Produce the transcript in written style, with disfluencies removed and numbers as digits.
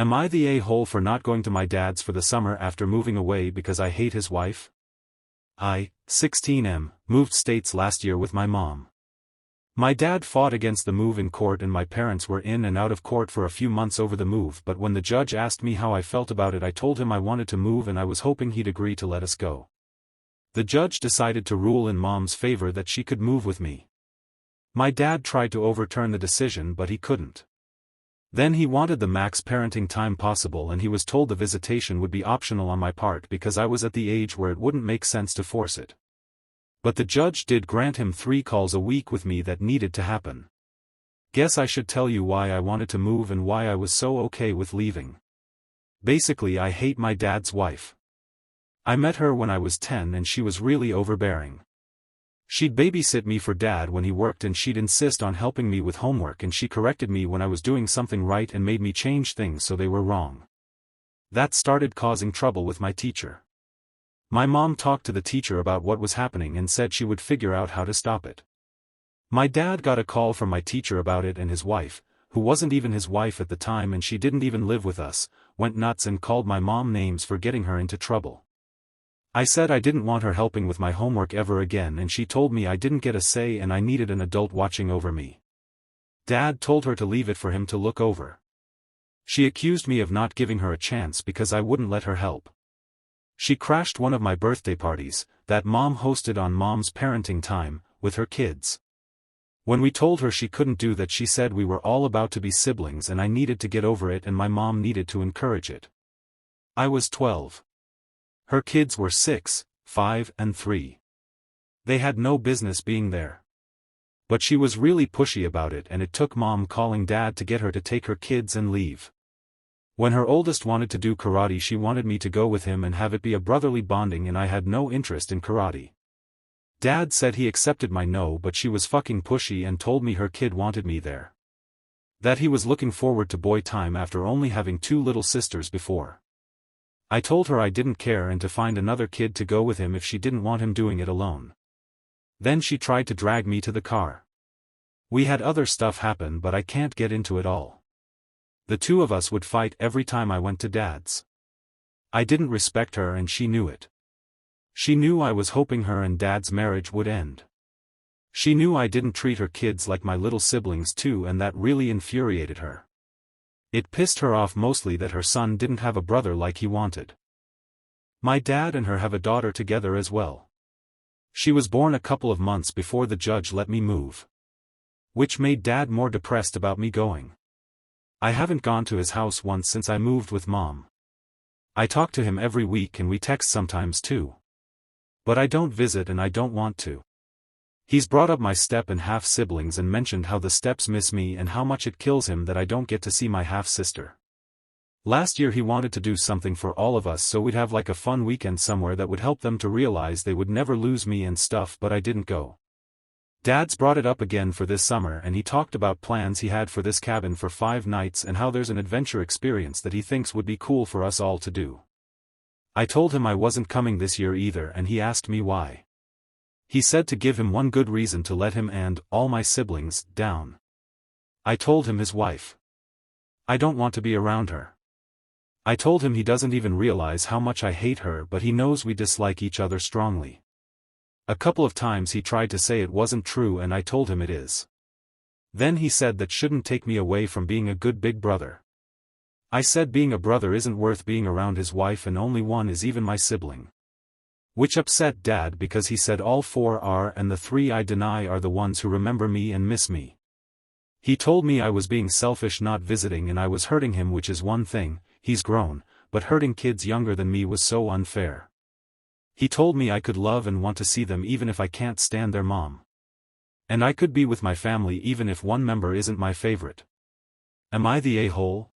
Am I the a-hole for not going to my dad's for the summer after moving away because I hate his wife? I, 16, moved states last year with my mom. My dad fought against the move in court and my parents were in and out of court for a few months over the move, but when the judge asked me how I felt about it, I told him I wanted to move and I was hoping he'd agree to let us go. The judge decided to rule in Mom's favor that she could move with me. My dad tried to overturn the decision but he couldn't. Then he wanted the max parenting time possible and he was told the visitation would be optional on my part because I was at the age where it wouldn't make sense to force it. But the judge did grant him 3 calls a week with me that needed to happen. Guess I should tell you why I wanted to move and why I was so okay with leaving. Basically, I hate my dad's wife. I met her when I was 10 and she was really overbearing. She'd babysit me for Dad when he worked and she'd insist on helping me with homework, and she corrected me when I was doing something right and made me change things so they were wrong. That started causing trouble with my teacher. My mom talked to the teacher about what was happening and said she would figure out how to stop it. My dad got a call from my teacher about it and his wife, who wasn't even his wife at the time and she didn't even live with us, went nuts and called my mom names for getting her into trouble. I said I didn't want her helping with my homework ever again and she told me I didn't get a say and I needed an adult watching over me. Dad told her to leave it for him to look over. She accused me of not giving her a chance because I wouldn't let her help. She crashed one of my birthday parties, that Mom hosted on Mom's parenting time, with her kids. When we told her she couldn't do that, she said we were all about to be siblings and I needed to get over it and my mom needed to encourage it. I was 12. Her kids were 6, 5 and 3. They had no business being there. But she was really pushy about it and it took Mom calling Dad to get her to take her kids and leave. When her oldest wanted to do karate, she wanted me to go with him and have it be a brotherly bonding, and I had no interest in karate. Dad said he accepted my no, but she was fucking pushy and told me her kid wanted me there. That he was looking forward to boy time after only having 2 little sisters before. I told her I didn't care and to find another kid to go with him if she didn't want him doing it alone. Then she tried to drag me to the car. We had other stuff happen but I can't get into it all. The 2 of us would fight every time I went to Dad's. I didn't respect her and she knew it. She knew I was hoping her and Dad's marriage would end. She knew I didn't treat her kids like my little siblings too, and that really infuriated her. It pissed her off mostly that her son didn't have a brother like he wanted. My dad and her have a daughter together as well. She was born a couple of months before the judge let me move. Which made Dad more depressed about me going. I haven't gone to his house once since I moved with Mom. I talk to him every week and we text sometimes too. But I don't visit and I don't want to. He's brought up my step and half siblings and mentioned how the steps miss me and how much it kills him that I don't get to see my half sister. Last year he wanted to do something for all of us so we'd have like a fun weekend somewhere that would help them to realize they would never lose me and stuff, but I didn't go. Dad's brought it up again for this summer and he talked about plans he had for this cabin for 5 nights and how there's an adventure experience that he thinks would be cool for us all to do. I told him I wasn't coming this year either and he asked me why. He said to give him one good reason to let him and all my siblings down. I told him his wife. I don't want to be around her. I told him he doesn't even realize how much I hate her, but he knows we dislike each other strongly. A couple of times he tried to say it wasn't true and I told him it is. Then he said that shouldn't take me away from being a good big brother. I said being a brother isn't worth being around his wife and only one is even my sibling. Which upset Dad because he said all 4 are and the 3 I deny are the ones who remember me and miss me. He told me I was being selfish not visiting and I was hurting him, which is one thing, he's grown, but hurting kids younger than me was so unfair. He told me I could love and want to see them even if I can't stand their mom. And I could be with my family even if one member isn't my favorite. Am I the a-hole?